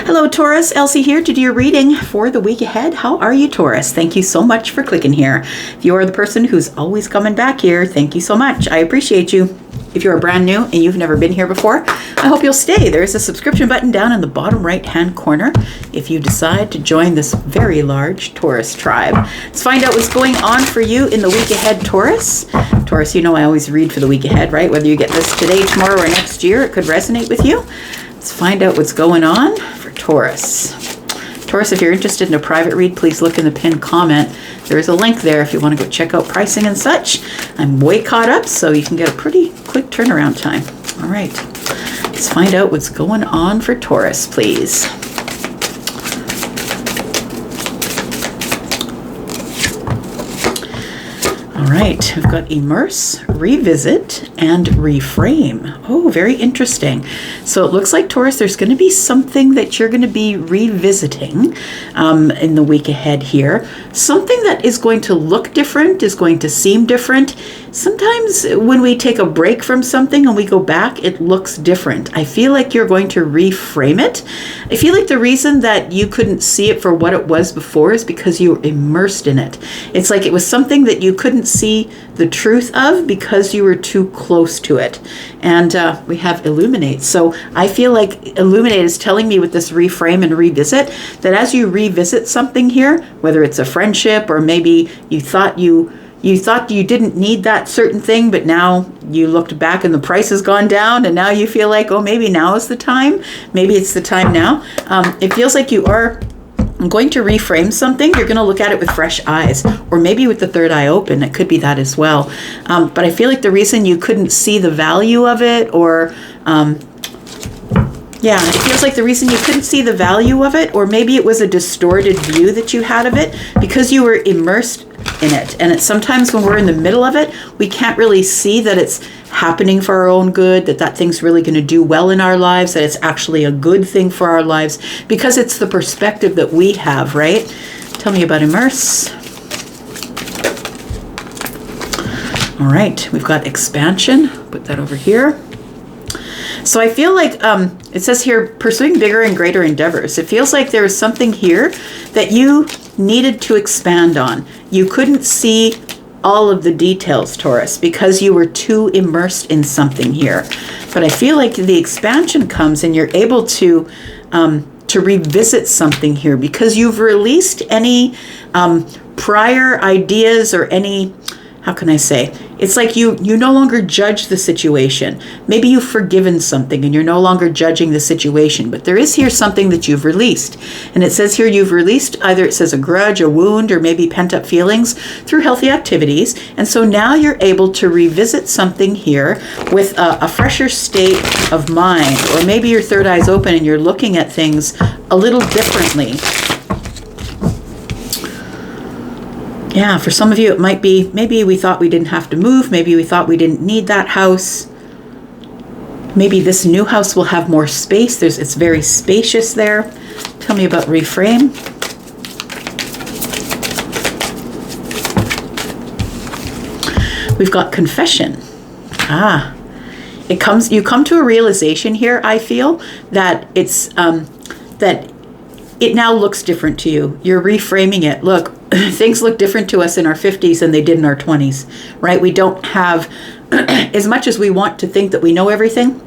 Hello Taurus, Elsie here to do your reading for the week ahead. How are you, Taurus? Thank you so much for clicking here. If you are the person who's always coming back here, thank you so much. I appreciate you. If you're brand new and you've never been here before, I hope you'll stay. There's a subscription button down in the bottom right-hand corner if you decide to join this very large Taurus tribe. Let's find out what's going on for you in the week ahead, Taurus. Taurus, you know I always read for the week ahead, right? Whether you get this today, tomorrow, or next year, it could resonate with you. Let's find out what's going on for Taurus. Taurus, if you're interested in a private read, please look in the pinned comment. There is a link there if you want to go check out pricing and such. I'm way caught up, so you can get a pretty quick turnaround time. All right, let's find out what's going on for Taurus, please. All right, we've got immerse, revisit, and reframe. Oh, very interesting. So it looks like, Taurus, there's going to be something that you're going to be revisiting in the week ahead here. Something that is going to look different, is going to seem different. Sometimes when we take a break from something and we go back, it looks different. I feel like you're going to reframe it. I feel like the reason that you couldn't see it for what it was before is because you were immersed in it. It's like it was something that you couldn't see the truth of because you were too close to it. And we have illuminate. So I feel like illuminate is telling me with this reframe and revisit that as you revisit something here, whether it's a friendship or maybe you thought you didn't need that certain thing, but now you looked back and the price has gone down and now you feel like, oh, maybe now is the time. Maybe it's the time now. It feels like you are going to reframe something. You're going to look at it with fresh eyes, or maybe with the third eye open. It could be that as well. But I feel like the reason you couldn't see the value of it, or yeah, it feels like the reason you couldn't see the value of it, or maybe it was a distorted view that you had of it because you were immersed in it. And it's sometimes when we're in the middle of it, we can't really see that it's happening for our own good, that thing's really going to do well in our lives, that it's actually a good thing for our lives, because it's the perspective that we have, right? Tell me about immerse. All right, we've got expansion. Put that over here. So I feel like it says here, pursuing bigger and greater endeavors. It feels like there was something here that you needed to expand on. You couldn't see all of the details, Taurus, because you were too immersed in something here. But I feel like the expansion comes and you're able to revisit something here because you've released any prior ideas or any, how can I say? It's like you no longer judge the situation. Maybe you've forgiven something and you're no longer judging the situation, but there is here something that you've released. And it says here you've released, either it says a grudge, a wound, or maybe pent up feelings through healthy activities. And so now you're able to revisit something here with a fresher state of mind, or maybe your third eye's open and you're looking at things a little differently. Yeah, for some of you, it might be, maybe we thought we didn't have to move. Maybe we thought we didn't need that house. Maybe this new house will have more space. It's very spacious there. Tell me about reframe. We've got confession. You come to a realization here, I feel, that it's, that it now looks different to you. You're reframing it. Look, things look different to us in our 50s than they did in our 20s, right? We don't have, as much as we want to think that we know everything,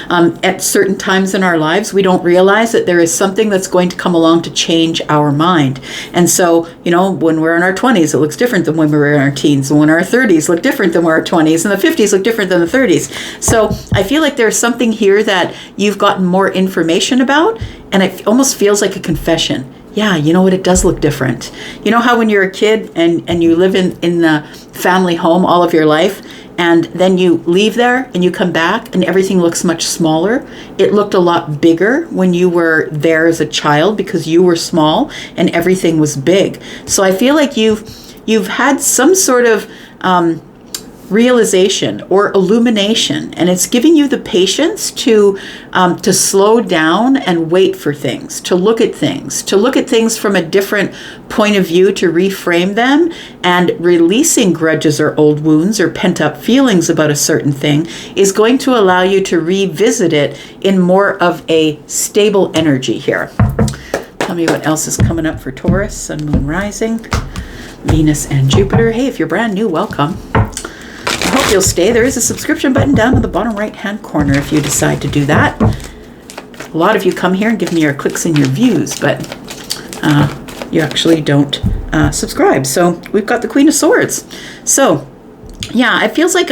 at certain times in our lives, we don't realize that there is something that's going to come along to change our mind. And so, when we're in our 20s, it looks different than when we were in our teens. And when our 30s look different than our 20s, and the 50s look different than the 30s. So I feel like there's something here that you've gotten more information about, and it almost feels like a confession. Yeah, you know what? It does look different. You know how when you're a kid and you live in the family home all of your life, and then you leave there and you come back and everything looks much smaller. It looked a lot bigger when you were there as a child because you were small and everything was big. So I feel like you've had some sort of realization or illumination, and it's giving you the patience to slow down and wait for things, to look at things from a different point of view, to reframe them, and releasing grudges or old wounds or pent up feelings about a certain thing is going to allow you to revisit it in more of a stable energy here. Tell me what else is coming up for Taurus, Sun, Moon, Rising, Venus, and Jupiter. Hey, if you're brand new, welcome. I hope you'll stay. There is a subscription button down in the bottom right-hand corner if you decide to do that. A lot of you come here and give me your clicks and your views, but you actually don't subscribe. So we've got the Queen of Swords. So yeah, it feels like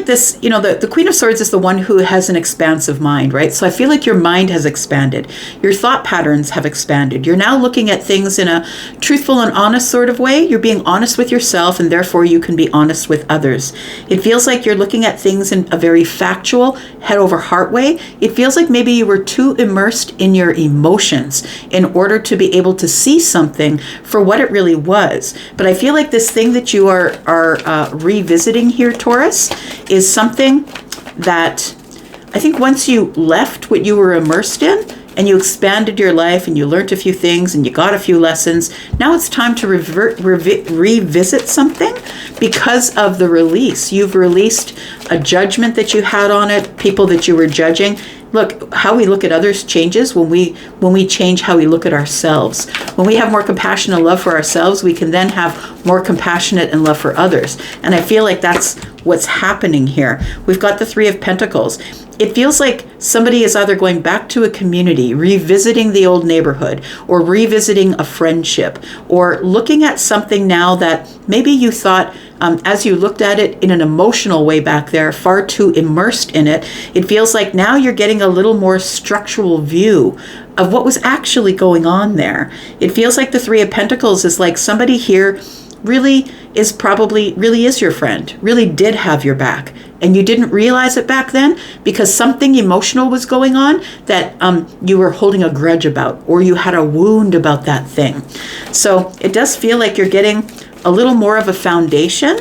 this, the Queen of Swords is the one who has an expansive mind, right? So I feel like your mind has expanded. Your thought patterns have expanded. You're now looking at things in a truthful and honest sort of way. You're being honest with yourself, and therefore you can be honest with others. It feels like you're looking at things in a very factual, head over heart way. It feels like maybe you were too immersed in your emotions in order to be able to see something for what it really was. But I feel like this thing that you are revisiting here, Taurus, is something that I think once you left what you were immersed in and you expanded your life and you learned a few things and you got a few lessons, now it's time to revisit something because of the release. You've released a judgment that you had on it, people that you were judging. Look, how we look at others changes when we change how we look at ourselves. When we have more compassion and love for ourselves, we can then have more compassionate and love for others. And I feel like that's what's happening here. We've got the Three of Pentacles. It feels like somebody is either going back to a community, revisiting the old neighborhood, or revisiting a friendship, or looking at something now that maybe you thought, as you looked at it in an emotional way back there, far too immersed in it. It feels like now you're getting a little more structural view of what was actually going on there. It feels like the Three of Pentacles is like somebody here really is your friend, really did have your back. And you didn't realize it back then because something emotional was going on that you were holding a grudge about, or you had a wound about that thing. So it does feel like you're getting a little more of a foundation.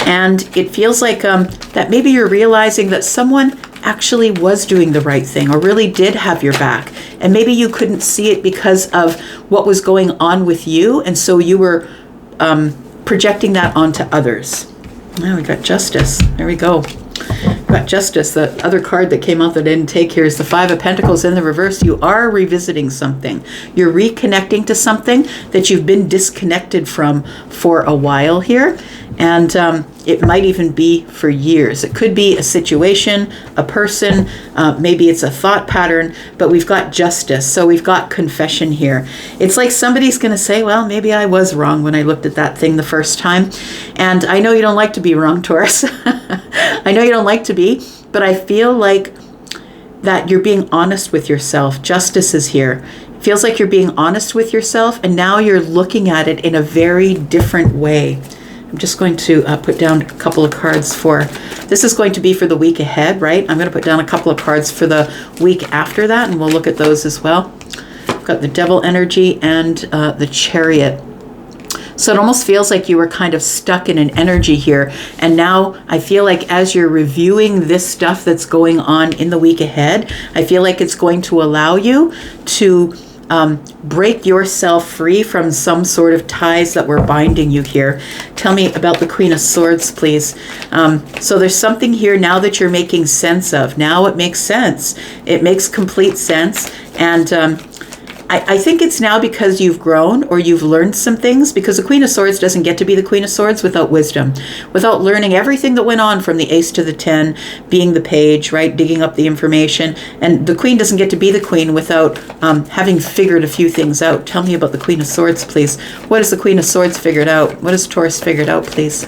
And it feels like that maybe you're realizing that someone actually was doing the right thing or really did have your back. And maybe you couldn't see it because of what was going on with you. And so you were projecting that onto others. Now we got Justice. There we go. Got Justice. The other card that came out that I didn't take here is the Five of Pentacles in the reverse. You are revisiting something. You're reconnecting to something that you've been disconnected from for a while here. And it might even be for years. It could be a situation, a person, maybe it's a thought pattern, but we've got Justice. So we've got confession here. It's like somebody's going to say, well, maybe I was wrong when I looked at that thing the first time. And I know you don't like to be wrong, Taurus. I know you don't like to be, but I feel like that you're being honest with yourself. Justice is here. It feels like you're being honest with yourself, and now you're looking at it in a very different way. I'm just going to put down a couple of cards for, this is going to be for the week ahead, right? I'm going to put down a couple of cards for the week after that, and we'll look at those as well. I've got the Devil energy and the Chariot. So it almost feels like you were kind of stuck in an energy here. And now I feel like as you're reviewing this stuff that's going on in the week ahead, I feel like it's going to allow you to break yourself free from some sort of ties that were binding you here. Tell me about the Queen of Swords, please. So there's something here now that you're making sense of. Now it makes sense. It makes complete sense. And I think it's now because you've grown or you've learned some things, because the Queen of Swords doesn't get to be the Queen of Swords without wisdom, without learning everything that went on from the Ace to the 10, being the page, right, digging up the information. And the Queen doesn't get to be the Queen without having figured a few things out. Tell me about the Queen of Swords, please. What has the Queen of Swords figured out? What has Taurus figured out, please?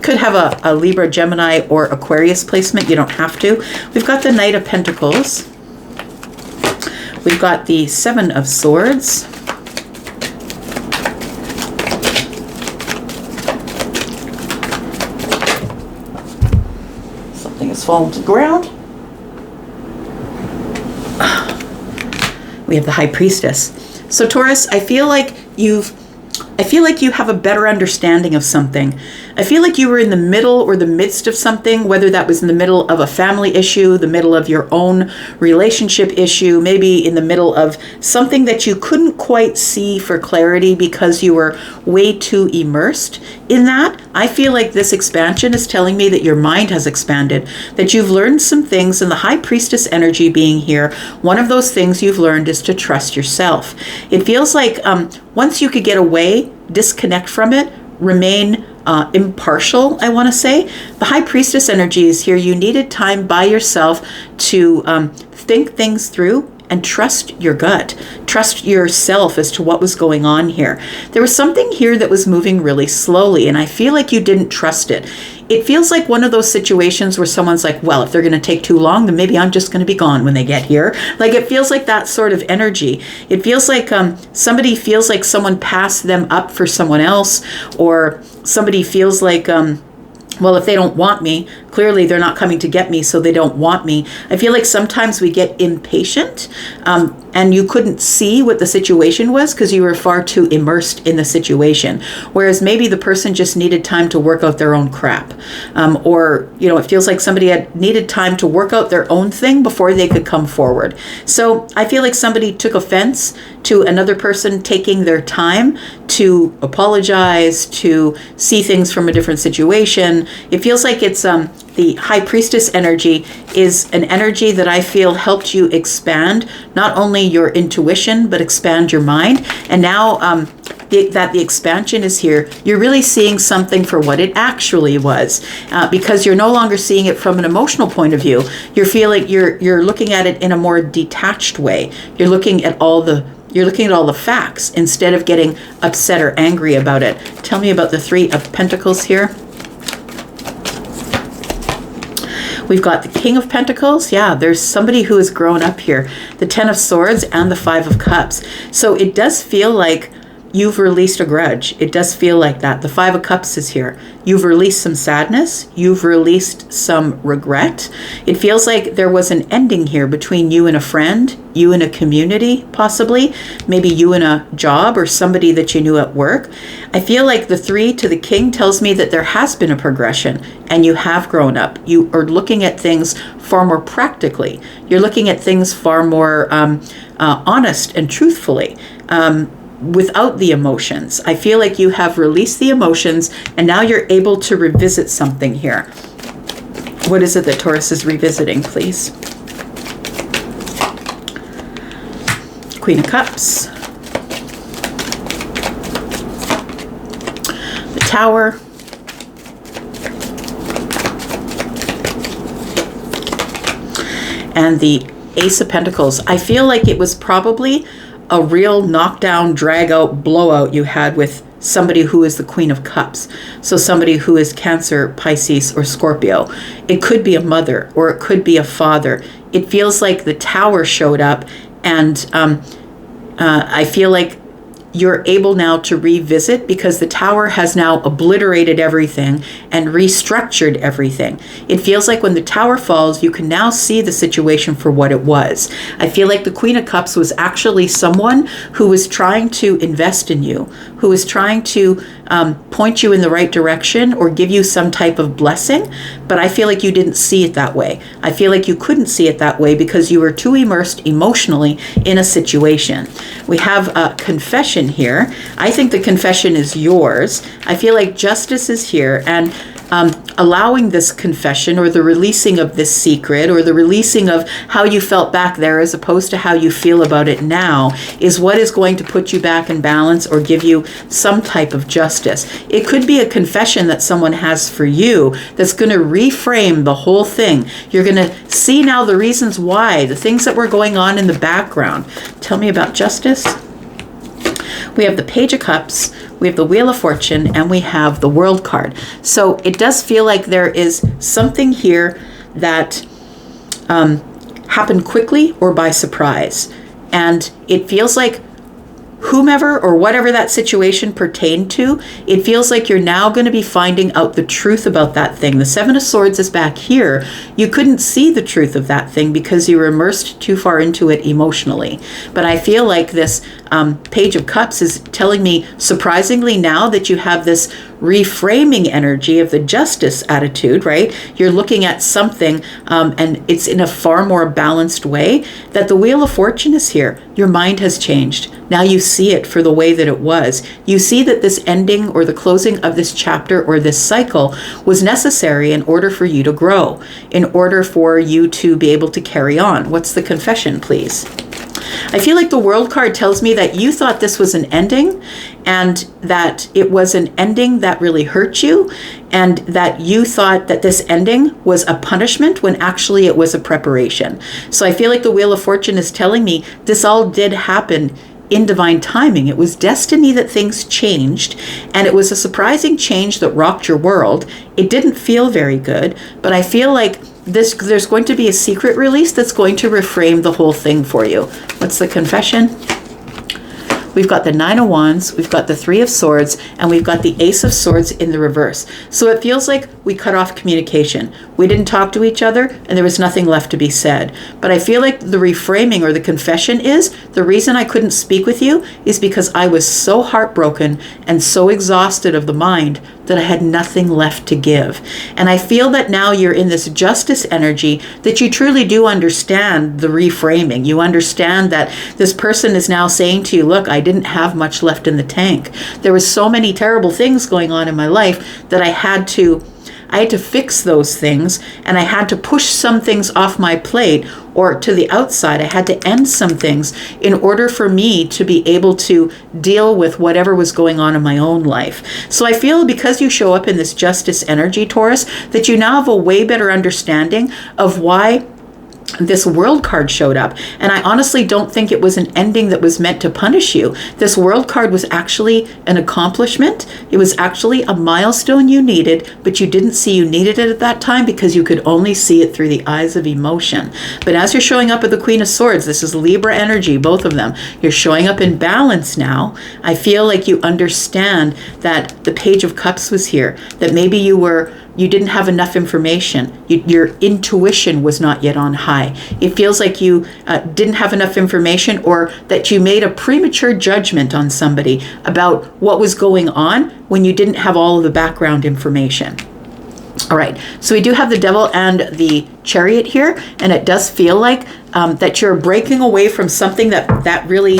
Could have a Libra, Gemini, or Aquarius placement. You don't have to. We've got the Knight of Pentacles. We've got the Seven of Swords. Something has fallen to the ground. We have the High Priestess. So Taurus, I feel like you've I feel like you have a better understanding of something. I feel like you were in the middle or the midst of something, whether that was in the middle of a family issue, the middle of your own relationship issue, maybe in the middle of something that you couldn't quite see for clarity because you were way too immersed in that. I feel like this expansion is telling me that your mind has expanded, that you've learned some things, and the High Priestess energy being here, one of those things you've learned is to trust yourself. It feels like once you could get away, disconnect from it, remain impartial, I want to say. The High Priestess energy is here. You needed time by yourself to think things through and trust your gut. Trust yourself as to what was going on here. There was something here that was moving really slowly, and I feel like you didn't trust it. It feels like one of those situations where someone's like, well, if they're going to take too long, then maybe I'm just going to be gone when they get here. Like, it feels like that sort of energy. It feels like somebody feels like someone passed them up for someone else, or somebody feels like, well, if they don't want me, clearly they're not coming to get me, so they don't want me. I feel like sometimes we get impatient, and you couldn't see what the situation was because you were far too immersed in the situation. Whereas maybe the person just needed time to work out their own crap. Or, it feels like somebody had needed time to work out their own thing before they could come forward. So I feel like somebody took offense to another person taking their time to apologize, to see things from a different situation. It feels like it's the High Priestess energy is an energy that I feel helped you expand not only your intuition, but expand your mind. And now that the expansion is here, you're really seeing something for what it actually was, because you're no longer seeing it from an emotional point of view. You're feeling you're looking at it in a more detached way. You're looking at all the facts instead of getting upset or angry about it. Tell me about the Three of Pentacles here. We've got the King of Pentacles. Yeah, there's somebody who has grown up here. The Ten of Swords and the Five of Cups. So it does feel like you've released a grudge. It does feel like that. The Five of Cups is here. You've released some sadness. You've released some regret. It feels like there was an ending here between you and a friend, you and a community, possibly, maybe you and a job or somebody that you knew at work. I feel like the Three to the King tells me that there has been a progression and you have grown up. You are looking at things far more practically. You're looking at things far more honest and truthfully. Without the emotions. I feel like you have released the emotions and now you're able to revisit something here. What is it that Taurus is revisiting, please? Queen of Cups. The Tower. And the Ace of Pentacles. I feel like it was probably a real knockdown, drag out, blowout you had with somebody who is the Queen of Cups. So somebody who is Cancer, Pisces, or Scorpio. It could be a mother or it could be a father. It feels like the Tower showed up, and I feel like you're able now to revisit because the Tower has now obliterated everything and restructured everything. It feels like when the Tower falls, you can now see the situation for what it was. I feel like the Queen of Cups was actually someone who was trying to invest in you, who was trying to point you in the right direction or give you some type of blessing, but I feel like you didn't see it that way. I feel like you couldn't see it that way because you were too immersed emotionally in a situation. We have a confession here. I think the confession is yours. I feel like justice is here, and allowing this confession or the releasing of this secret or the releasing of how you felt back there as opposed to how you feel about it now is what is going to put you back in balance or give you some type of justice. It could be a confession that someone has for you that's going to reframe the whole thing. You're going to see now the reasons why, the things that were going on in the background. Tell me about justice. We have the Page of Cups, we have the Wheel of Fortune, and we have the World card. So it does feel like there is something here that happened quickly or by surprise. And it feels like whomever or whatever that situation pertained to, it feels like you're now going to be finding out the truth about that thing. The Seven of Swords is back here. You couldn't see the truth of that thing because you were immersed too far into it emotionally. But I feel like this Page of Cups is telling me, surprisingly, now that you have this reframing energy of the justice attitude, right? You're looking at something and it's in a far more balanced way, that the Wheel of Fortune is here. Your mind has changed. Now you see it for the way that it was. You see that this ending or the closing of this chapter or this cycle was necessary in order for you to grow, in order for you to be able to carry on. What's the confession, please? I feel like the World card tells me that you thought this was an ending, and that it was an ending that really hurt you, and that you thought that this ending was a punishment when actually it was a preparation. So I feel like the Wheel of Fortune is telling me this all did happen in divine timing. It was destiny that things changed, and it was a surprising change that rocked your world. It didn't feel very good, but I feel like there's going to be a secret release that's going to reframe the whole thing for you. What's the confession? We've got the Nine of Wands, we've got the Three of Swords, and we've got the Ace of Swords in the reverse. So it feels like we cut off communication. We didn't talk to each other, and there was nothing left to be said. But I feel like the reframing or the confession is, the reason I couldn't speak with you is because I was so heartbroken and so exhausted of the mind that I had nothing left to give. And I feel that now you're in this justice energy, that you truly do understand the reframing. You understand that this person is now saying to you, look, I didn't have much left in the tank. There was so many terrible things going on in my life that I had to fix those things, and I had to push some things off my plate or to the outside. I had to end some things in order for me to be able to deal with whatever was going on in my own life. So I feel because you show up in this justice energy, Taurus, that you now have a way better understanding of why this World card showed up. And I honestly don't think it was an ending that was meant to punish you. This World card was actually an accomplishment. It was actually a milestone you needed, but you didn't see you needed it at that time because you could only see it through the eyes of emotion. But as you're showing up with the Queen of Swords, this is Libra energy, both of them. You're showing up in balance now. I feel like you understand that the Page of Cups was here, that maybe you didn't have enough information. Your intuition was not yet on high. It feels like you didn't have enough information, or that you made a premature judgment on somebody about what was going on when you didn't have all of the background information. All right, so we do have the Devil and the Chariot here, and it does feel like that you're breaking away from something that really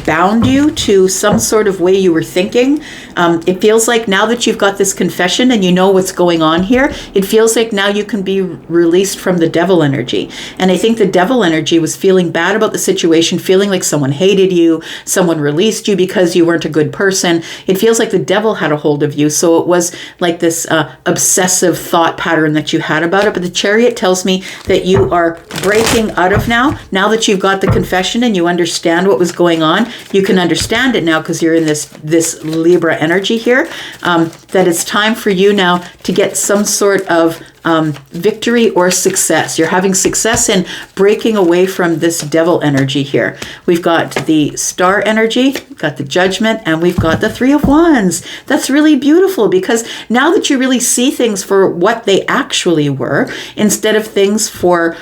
bound you to some sort of way you were thinking. It feels like now that you've got this confession and you know what's going on here, it feels like now you can be released from the Devil energy. And I think the Devil energy was feeling bad about the situation, feeling like someone hated you, someone released you because you weren't a good person. It feels like the Devil had a hold of you. So it was like this obsessive thought pattern that you had about it. But the Chariot tells me that you are breaking out of now that you've got the confession and you understand what was going on. You can understand it now because you're in this Libra energy here, that it's time for you now to get some sort of victory or success. You're having success in breaking away from this Devil energy here. We've got the Star energy, we've got the Judgment, and we've got the Three of Wands. That's really beautiful because now that you really see things for what they actually were, instead of things for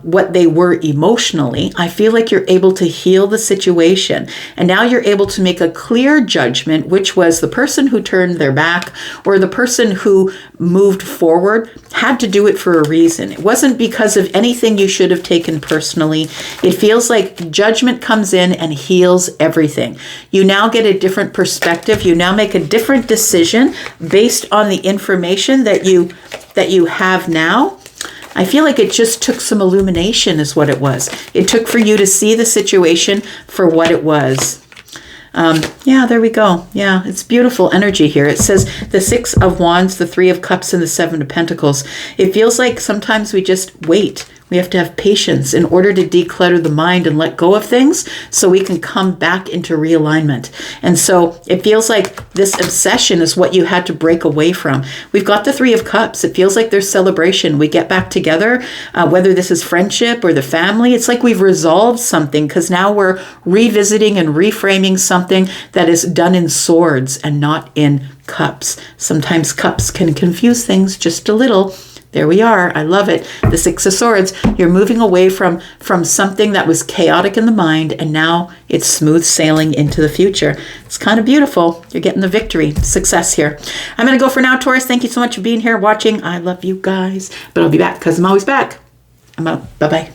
what they were emotionally, I feel like you're able to heal the situation. And now you're able to make a clear judgment, which was the person who turned their back or the person who moved forward had to do it for a reason. It wasn't because of anything you should have taken personally. It feels like judgment comes in and heals everything. You now get a different perspective. You now make a different decision based on the information that you have now. I feel like it just took some illumination is what it was. It took for you to see the situation for what it was. Yeah, there we go. Yeah, it's beautiful energy here. It says the Six of Wands, the Three of Cups, and the Seven of Pentacles. It feels like sometimes we just wait. We have to have patience in order to declutter the mind and let go of things so we can come back into realignment. And so it feels like this obsession is what you had to break away from. We've got the Three of Cups. It feels like there's celebration. We get back together, whether this is friendship or the family. It's like we've resolved something because now we're revisiting and reframing something that is done in swords and not in cups. Sometimes cups can confuse things just a little. There we are. I love it. The Six of Swords. You're moving away from something that was chaotic in the mind, and now it's smooth sailing into the future. It's kind of beautiful. You're getting the victory, success here. I'm going to go for now, Taurus. Thank you so much for being here, watching. I love you guys, but I'll be back because I'm always back. I'm out. Bye-bye.